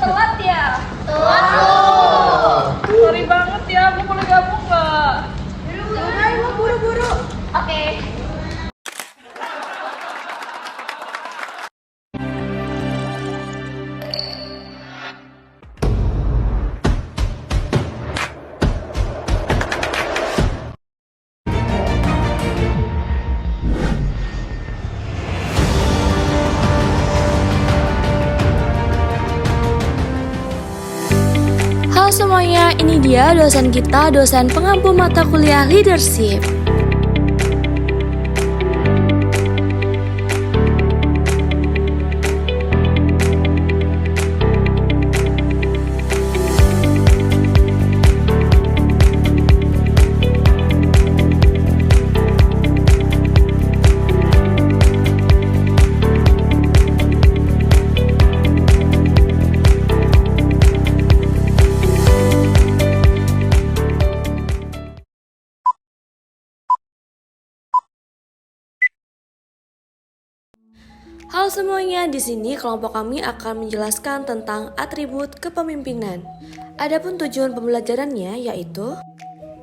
Telat ya? Telat loh. Sorry banget ya, aku boleh gabung nggak? Buru-buru. Oke. Halo semuanya, ini dia dosen kita, dosen pengampu mata kuliah leadership. Halo semuanya, di sini kelompok kami akan menjelaskan tentang atribut kepemimpinan. Adapun tujuan pembelajarannya yaitu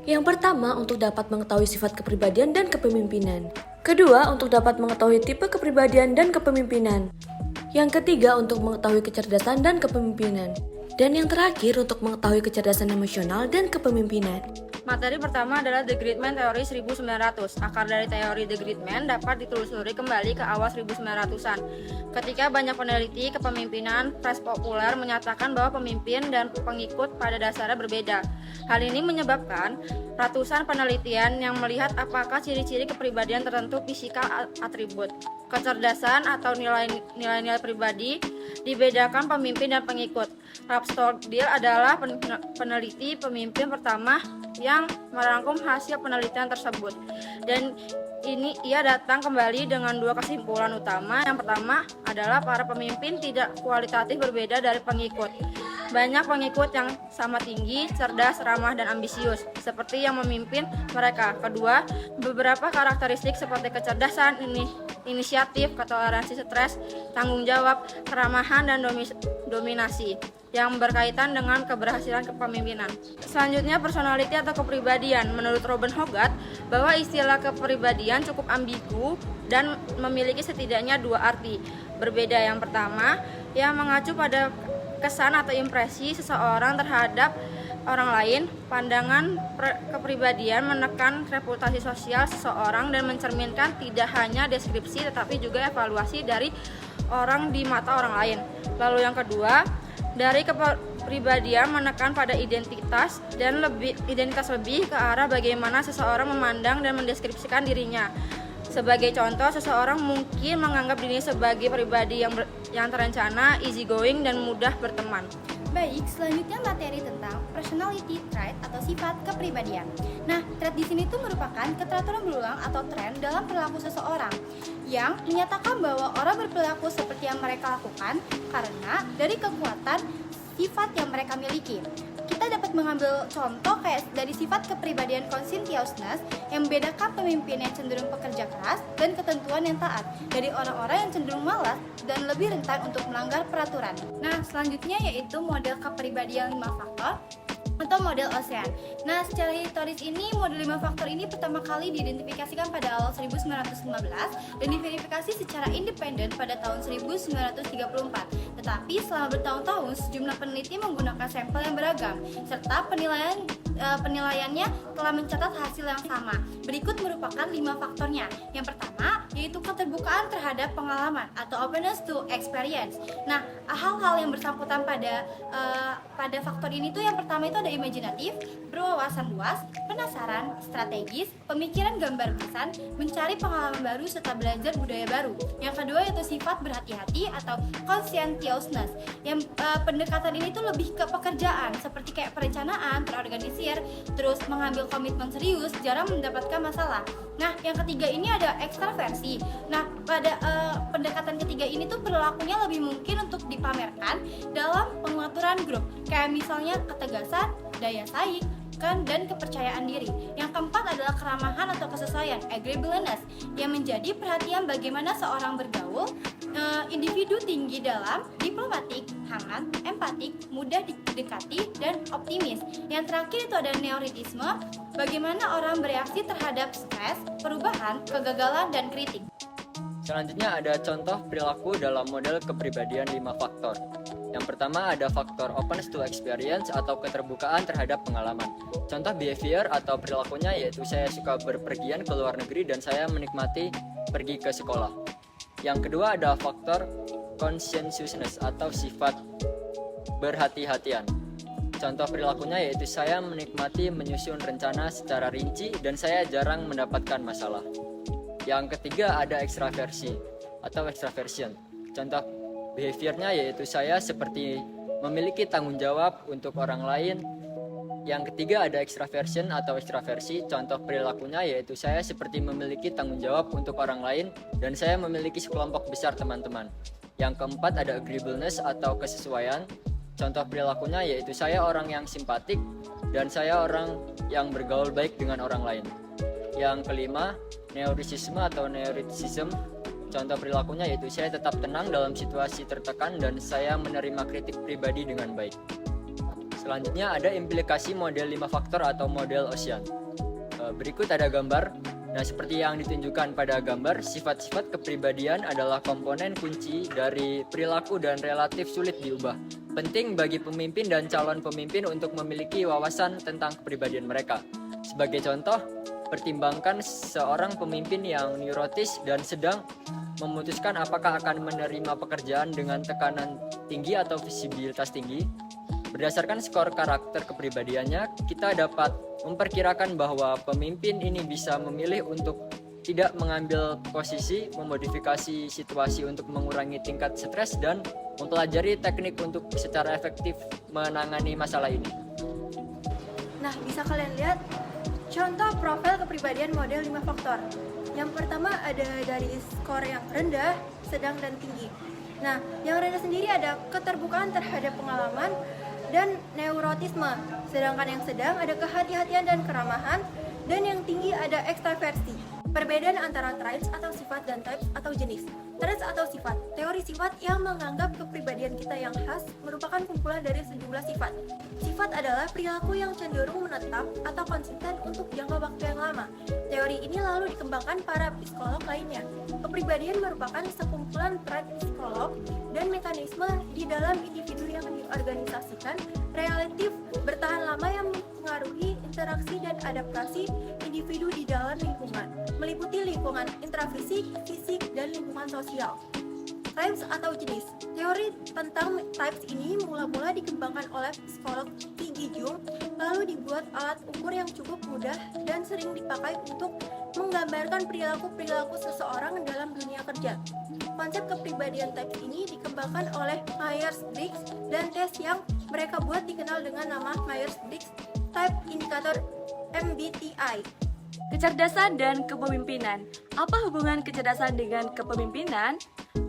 yang pertama, untuk dapat mengetahui sifat kepribadian dan kepemimpinan. Kedua, untuk dapat mengetahui tipe kepribadian dan kepemimpinan. Yang ketiga, untuk mengetahui kecerdasan dan kepemimpinan. Dan yang terakhir, untuk mengetahui kecerdasan emosional dan kepemimpinan. Materi pertama adalah The Great Man teori 1900. Akar dari teori The Great Man dapat ditelusuri kembali ke awal 1900-an. Ketika banyak peneliti kepemimpinan pers populer menyatakan bahwa pemimpin dan pengikut pada dasarnya berbeda. Hal ini menyebabkan ratusan penelitian yang melihat apakah ciri-ciri kepribadian tertentu fisikal atribut. Kecerdasan atau nilai-nilai pribadi dibedakan pemimpin dan pengikut. Ralph Stockdale adalah peneliti pemimpin pertama yang merangkum hasil penelitian tersebut. Dan ia datang kembali dengan dua kesimpulan utama. Yang pertama adalah para pemimpin tidak kualitatif berbeda dari pengikut. Banyak pengikut yang sama tinggi, cerdas, ramah, dan ambisius, seperti yang memimpin mereka. Kedua, beberapa karakteristik seperti kecerdasan, inisiatif, toleransi stres, tanggung jawab, keramahan, dan dominasi yang berkaitan dengan keberhasilan kepemimpinan. Selanjutnya, personality atau kepribadian. Menurut Robin Hogarth, bahwa istilah kepribadian cukup ambigu dan memiliki setidaknya dua arti berbeda. Yang pertama, yang mengacu pada kesan atau impresi seseorang terhadap orang lain. Pandangan kepribadian menekan reputasi sosial seseorang dan mencerminkan tidak hanya deskripsi tetapi juga evaluasi dari orang di mata orang lain. Lalu yang kedua, dari kepribadian menekan pada identitas lebih ke arah bagaimana seseorang memandang dan mendeskripsikan dirinya. Sebagai contoh, seseorang mungkin menganggap dirinya sebagai pribadi yang terencana, easygoing, dan mudah berteman. Baik, selanjutnya materi tentang personality trait atau sifat kepribadian. Nah, trait di sini tuh merupakan keteraturan berulang atau tren dalam perilaku seseorang yang menyatakan bahwa orang berperilaku seperti yang mereka lakukan karena dari kekuatan sifat yang mereka miliki. Kita dapat mengambil contoh kayak dari sifat kepribadian conscientiousness yang membedakan pemimpin yang cenderung pekerja keras dan ketentuan yang taat dari orang-orang yang cenderung malas dan lebih rentan untuk melanggar peraturan. Nah, selanjutnya yaitu model kepribadian 5 faktor atau model ASEAN. Nah, secara historis ini model 5 faktor ini pertama kali diidentifikasikan pada awal 1915 dan diverifikasi secara independen pada tahun 1934. Tetapi selama bertahun-tahun sejumlah peneliti menggunakan sampel yang beragam serta penilaiannya telah mencatat hasil yang sama. Berikut merupakan 5 faktornya. Yang pertama yaitu keterbukaan terhadap pengalaman atau openness to experience. Nah, hal-hal yang bersangkutan pada faktor ini tuh yang pertama itu ada imajinatif, berwawasan luas, penasaran, strategis, pemikiran gambar besar, mencari pengalaman baru serta belajar budaya baru. Yang kedua yaitu sifat berhati-hati atau conscientiousness. Yang pendekatan ini tuh lebih ke pekerjaan seperti kayak perencanaan, terorganisir, terus mengambil komitmen serius, jarang mendapatkan masalah. Nah, yang ketiga ini ada ekstraversi. Nah, pada pendekatan ketiga ini tuh perilakunya lebih mungkin untuk dipamerkan dalam pengaturan grup. Kayak misalnya ketegasan, daya saing, dan kepercayaan diri. Yang keempat adalah keramahan atau kesesuaian, agreeableness, yang menjadi perhatian bagaimana seorang bergaul, individu tinggi dalam di diplomatik, hangat, empatik, mudah didekati, dan optimis. Yang terakhir itu ada neuritisme, bagaimana orang bereaksi terhadap stres, perubahan, kegagalan, dan kritik. Selanjutnya ada contoh perilaku dalam model kepribadian 5 faktor. Yang pertama ada faktor openness to experience atau keterbukaan terhadap pengalaman. Contoh behavior atau perilakunya yaitu saya suka berpergian ke luar negeri dan saya menikmati pergi ke sekolah. Yang kedua ada faktor conscientiousness atau sifat berhati-hatian. Contoh perilakunya yaitu saya menikmati menyusun rencana secara rinci dan saya jarang mendapatkan masalah. Yang ketiga ada ekstraversi atau extraversion. Contoh behaviornya yaitu saya seperti memiliki tanggung jawab untuk orang lain. Yang ketiga ada extraversion atau ekstraversi. Contoh perilakunya yaitu saya seperti memiliki tanggung jawab untuk orang lain dan saya memiliki sekelompok besar teman-teman. Yang keempat ada agreeableness atau kesesuaian. Contoh perilakunya yaitu saya orang yang simpatik dan saya orang yang bergaul baik dengan orang lain. Yang kelima, neuroticism atau neuroticism. Contoh perilakunya yaitu saya tetap tenang dalam situasi tertekan dan saya menerima kritik pribadi dengan baik. Selanjutnya ada implikasi model 5 faktor atau model Ocean. Berikut ada gambar. Nah, seperti yang ditunjukkan pada gambar, sifat-sifat kepribadian adalah komponen kunci dari perilaku dan relatif sulit diubah. Penting bagi pemimpin dan calon pemimpin untuk memiliki wawasan tentang kepribadian mereka. Sebagai contoh, pertimbangkan seorang pemimpin yang neurotis dan sedang memutuskan apakah akan menerima pekerjaan dengan tekanan tinggi atau visibilitas tinggi. Berdasarkan skor karakter kepribadiannya, kita dapat memperkirakan bahwa pemimpin ini bisa memilih untuk tidak mengambil posisi, memodifikasi situasi untuk mengurangi tingkat stres, dan mempelajari teknik untuk secara efektif menangani masalah ini. Nah, bisa kalian lihat contoh profil kepribadian model 5 faktor. Yang pertama ada dari skor yang rendah, sedang, dan tinggi. Nah, yang rendah sendiri ada keterbukaan terhadap pengalaman dan neurotisme. Sedangkan yang sedang ada kehati-hatian dan keramahan, dan yang tinggi ada ekstraversi. Perbedaan antara traits atau sifat dan types atau jenis. Traits atau sifat, teori sifat yang menganggap kepribadian kita yang khas merupakan kumpulan dari sejumlah sifat. Sifat adalah perilaku yang cenderung menetap atau konsisten untuk jangka waktu yang lama. Teori ini lalu dikembangkan para psikolog lainnya. Kepribadian merupakan sekumpulan trait psikolog dan mekanisme di dalam individu yang diorganisasikan, relatif bertahan lama yang mempengaruhi interaksi dan adaptasi individu di dalam lingkungan, meliputi lingkungan intrafisik, fisik, dan lingkungan sosial. Types atau jenis. Teori tentang types ini mula-mula dikembangkan oleh psikolog T. G. Jung, lalu dibuat alat ukur yang cukup mudah dan sering dipakai untuk menggambarkan perilaku-perilaku seseorang dalam dunia kerja. Konsep kepribadian types ini dikembangkan oleh Myers-Briggs dan tes yang mereka buat dikenal dengan nama Myers-Briggs Type Indicator MBTI. Kecerdasan dan kepemimpinan. Apa hubungan kecerdasan dengan kepemimpinan?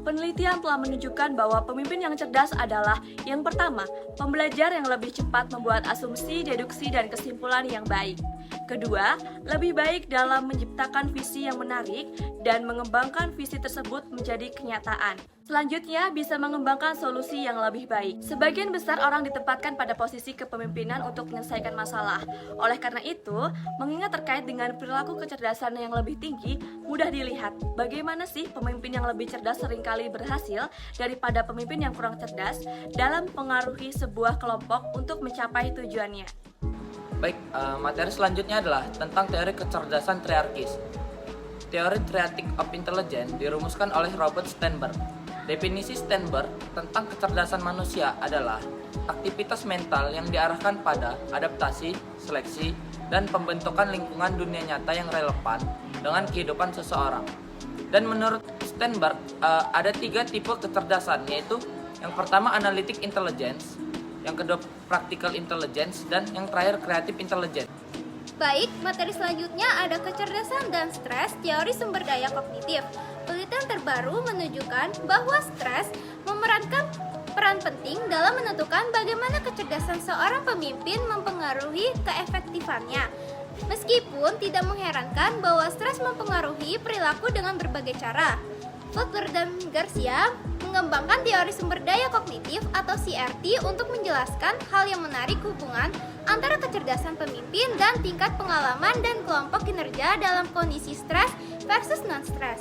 Penelitian telah menunjukkan bahwa pemimpin yang cerdas adalah yang pertama, pembelajar yang lebih cepat membuat asumsi, deduksi, dan kesimpulan yang baik. Kedua, lebih baik dalam menciptakan visi yang menarik dan mengembangkan visi tersebut menjadi kenyataan. Selanjutnya, bisa mengembangkan solusi yang lebih baik. Sebagian besar orang ditempatkan pada posisi kepemimpinan untuk menyelesaikan masalah. Oleh karena itu, mengingat terkait dengan perilaku kecerdasan yang lebih tinggi, mudah dilihat bagaimana sih pemimpin yang lebih cerdas seringkali berhasil daripada pemimpin yang kurang cerdas dalam mempengaruhi sebuah kelompok untuk mencapai tujuannya. Baik, materi selanjutnya adalah tentang teori kecerdasan triarkis. Teori Triadic of Intelligence dirumuskan oleh Robert Sternberg. Definisi Sternberg tentang kecerdasan manusia adalah aktivitas mental yang diarahkan pada adaptasi, seleksi, dan pembentukan lingkungan dunia nyata yang relevan dengan kehidupan seseorang. Dan menurut Sternberg, ada 3 tipe kecerdasan, yaitu yang pertama analytic intelligence, yang kedua practical intelligence, dan yang terakhir creative intelligence. Baik, materi selanjutnya ada kecerdasan dan stres, teori sumber daya kognitif. Penelitian terbaru menunjukkan bahwa stres memerankan peran penting dalam menentukan bagaimana kecerdasan seorang pemimpin mempengaruhi keefektifannya. Meskipun tidak mengherankan bahwa stres mempengaruhi perilaku dengan berbagai cara. Butler dan Garcia mengembangkan teori sumber daya kognitif atau CRT untuk menjelaskan hal yang menarik hubungan antara kecerdasan pemimpin dan tingkat pengalaman dan kelompok kinerja dalam kondisi stres versus non-stres.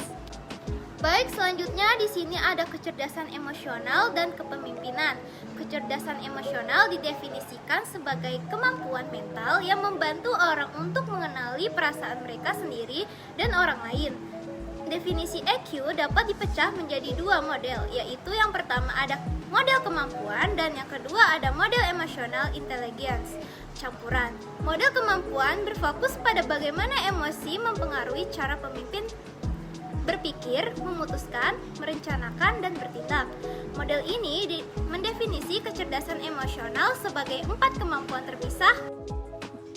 Baik, selanjutnya di sini ada kecerdasan emosional dan kepemimpinan. Kecerdasan emosional didefinisikan sebagai kemampuan mental yang membantu orang untuk mengenali perasaan mereka sendiri dan orang lain. Definisi EQ dapat dipecah menjadi dua model, yaitu yang pertama ada model kemampuan dan yang kedua ada model emotional intelligence, campuran. Model kemampuan berfokus pada bagaimana emosi mempengaruhi cara pemimpin berpikir, memutuskan, merencanakan, dan bertindak. Model ini mendefinisi kecerdasan emosional sebagai 4 kemampuan terpisah.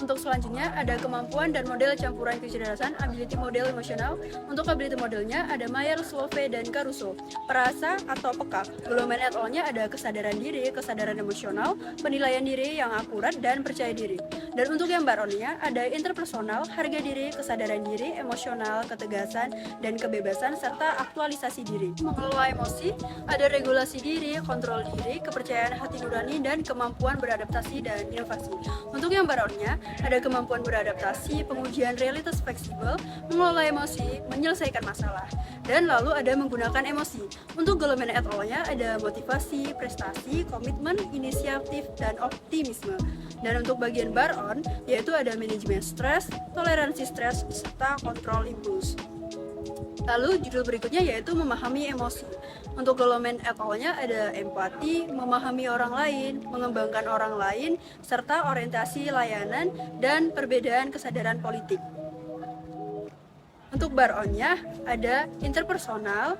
Untuk selanjutnya ada kemampuan dan model campuran kecerdasan, ability model emosional. Untuk ability modelnya ada Myers, Wolfe, dan Caruso. Perasa atau peka. Goleman et al-nya ada kesadaran diri, kesadaran emosional, penilaian diri yang akurat, dan percaya diri. Dan untuk yang baronnya ada interpersonal, harga diri, kesadaran diri, emosional, ketegasan, dan kebebasan, serta aktualisasi diri. Mengelola emosi, ada regulasi diri, kontrol diri, kepercayaan hati nurani, dan kemampuan beradaptasi dan inovasi. Untuk yang baronnya ada kemampuan beradaptasi, pengujian realitas fleksibel, mengelola emosi, menyelesaikan masalah. Dan lalu ada menggunakan emosi. Untuk Goleman et al-nya ada motivasi, prestasi, komitmen, inisiatif, dan optimisme. Dan untuk bagian baron, yaitu ada manajemen stres, toleransi stres, serta kontrol impuls. Lalu judul berikutnya yaitu memahami emosi. Untuk Goleman et al-nya ada empati, memahami orang lain, mengembangkan orang lain, serta orientasi layanan dan perbedaan kesadaran politik. Untuk baronnya ada interpersonal,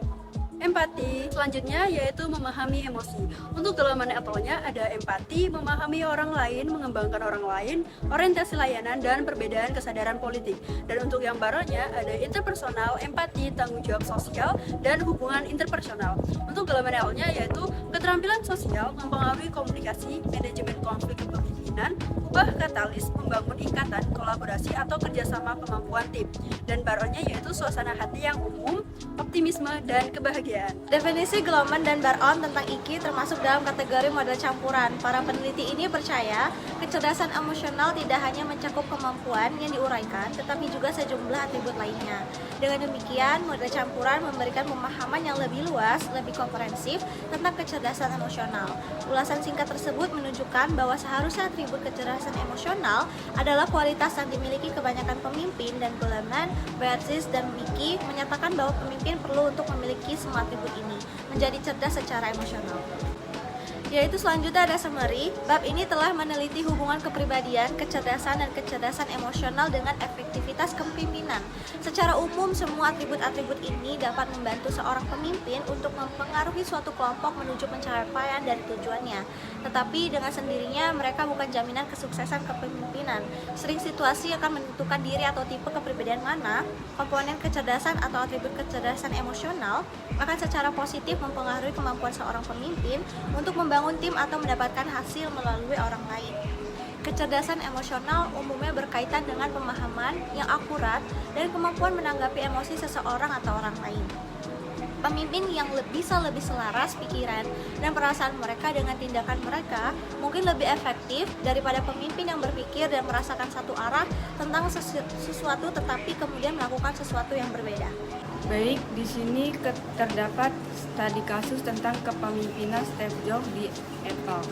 empati, selanjutnya yaitu memahami emosi. Untuk Goleman et al-nya ada empati, memahami orang lain, mengembangkan orang lain, orientasi layanan, dan perbedaan kesadaran politik. Dan untuk yang baronnya ada interpersonal, empati, tanggung jawab sosial, dan hubungan interpersonal. Untuk Goleman et al-nya yaitu keterampilan sosial, mempengaruhi komunikasi, manajemen konflik kepemimpinan, ubah katalis, membangun ikatan, kolaborasi, atau kerjasama kemampuan tim. Dan baronnya yaitu suasana hati yang umum, optimisme, dan kebahagiaan. Definisi Goleman dan Baron tentang IQ termasuk dalam kategori model campuran. Para peneliti ini percaya kecerdasan emosional tidak hanya mencakup kemampuan yang diuraikan, tetapi juga sejumlah atribut lainnya. Dengan demikian, model campuran memberikan pemahaman yang lebih luas, lebih komprehensif tentang kecerdasan emosional. Ulasan singkat tersebut menunjukkan bahwa seharusnya atribut kecerdasan emosional adalah kualitas yang dimiliki kebanyakan pemimpin, dan Goleman, Beatrice, dan Mickey menyatakan bahwa pemimpin perlu untuk memiliki semua atribut ini, menjadi cerdas secara emosional. Yaitu selanjutnya ada summary. Bab ini telah meneliti hubungan kepribadian, kecerdasan, dan kecerdasan emosional dengan efektivitas kepemimpinan. Secara umum, semua atribut-atribut ini dapat membantu seorang pemimpin untuk mempengaruhi suatu kelompok menuju pencapaian dari tujuannya. Tetapi dengan sendirinya mereka bukan jaminan kesuksesan kepemimpinan. Sering situasi akan menentukan diri atau tipe kepribadian mana, komponen kecerdasan atau atribut kecerdasan emosional akan secara positif mempengaruhi kemampuan seorang pemimpin untuk membangun tim atau mendapatkan hasil melalui orang lain. Kecerdasan emosional umumnya berkaitan dengan pemahaman yang akurat dan kemampuan menanggapi emosi seseorang atau orang lain. Pemimpin yang bisa lebih selaras pikiran dan perasaan mereka dengan tindakan mereka mungkin lebih efektif daripada pemimpin yang berpikir dan merasakan satu arah tentang sesuatu tetapi kemudian melakukan sesuatu yang berbeda. Baik, di sini terdapat studi kasus tentang kepemimpinan Steve Jobs di Apple.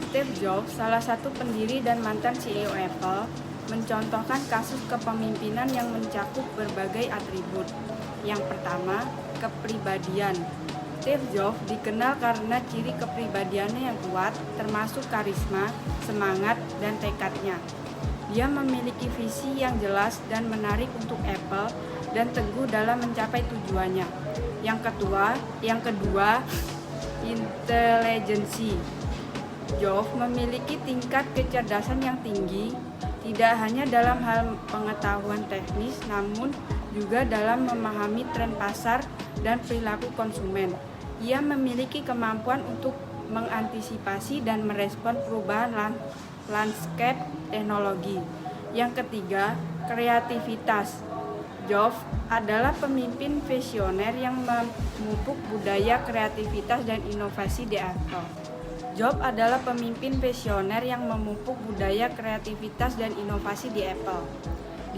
Steve Jobs, salah satu pendiri dan mantan CEO Apple, mencontohkan kasus kepemimpinan yang mencakup berbagai atribut. Yang pertama, kepribadian. Steve Jobs dikenal karena ciri kepribadiannya yang kuat, termasuk karisma, semangat, dan tekadnya. Dia memiliki visi yang jelas dan menarik untuk Apple dan teguh dalam mencapai tujuannya. Yang kedua, intelijensi. Jobs memiliki tingkat kecerdasan yang tinggi, tidak hanya dalam hal pengetahuan teknis, namun juga dalam memahami tren pasar dan perilaku konsumen. Ia memiliki kemampuan untuk mengantisipasi dan merespon perubahan landscape teknologi. Yang ketiga, kreativitas. Jobs adalah pemimpin visioner yang memupuk budaya kreativitas dan inovasi di Apple. Jobs adalah pemimpin visioner yang memupuk budaya kreativitas dan inovasi di Apple.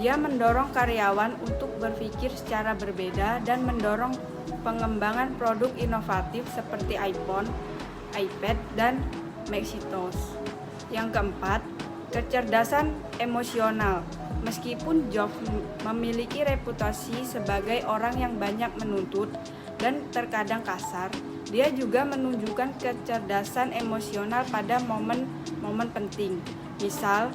Dia mendorong karyawan untuk berpikir secara berbeda dan mendorong pengembangan produk inovatif seperti iPhone, iPad, dan Macintosh. Yang keempat, kecerdasan emosional. Meskipun Jobs memiliki reputasi sebagai orang yang banyak menuntut dan terkadang kasar, dia juga menunjukkan kecerdasan emosional pada momen-momen penting. Misal,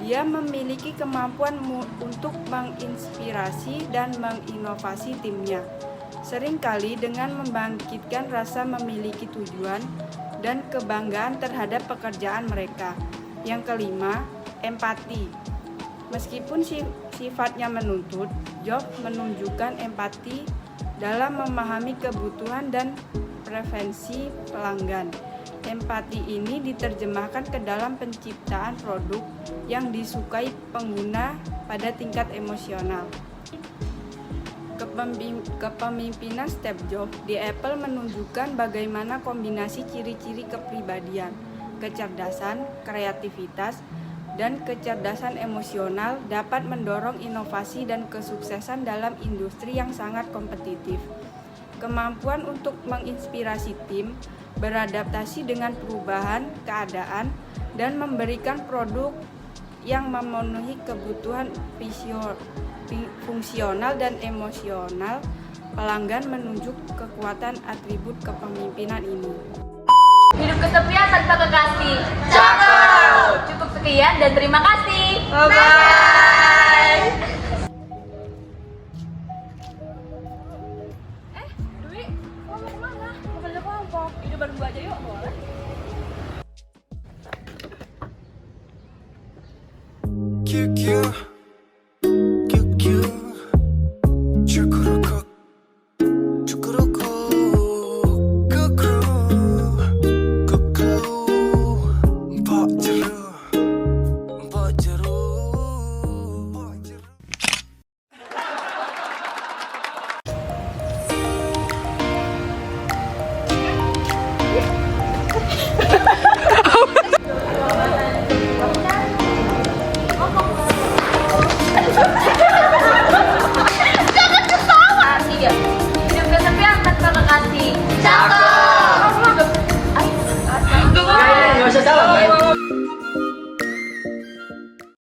dia memiliki kemampuan untuk menginspirasi dan menginovasi timnya. Seringkali dengan membangkitkan rasa memiliki tujuan dan kebanggaan terhadap pekerjaan mereka. Yang kelima, empati. Meskipun sifatnya menuntut, Jobs menunjukkan empati dalam memahami kebutuhan dan preferensi pelanggan. Empati ini diterjemahkan ke dalam penciptaan produk yang disukai pengguna pada tingkat emosional. Kepemimpinan Steve Jobs di Apple menunjukkan bagaimana kombinasi ciri-ciri kepribadian, kecerdasan, kreativitas, dan kecerdasan emosional dapat mendorong inovasi dan kesuksesan dalam industri yang sangat kompetitif. Kemampuan untuk menginspirasi tim, beradaptasi dengan perubahan keadaan, dan memberikan produk yang memenuhi kebutuhan fungsional dan emosional pelanggan menunjuk kekuatan atribut kepemimpinan ini. Hidup kesepian tanpa kekasih. Cakep. Cukup sekian dan terima kasih. Bye-bye. Dwi, kamu mau kemana? Mau kerja kelompok. Ini bareng gua aja yuk, boleh?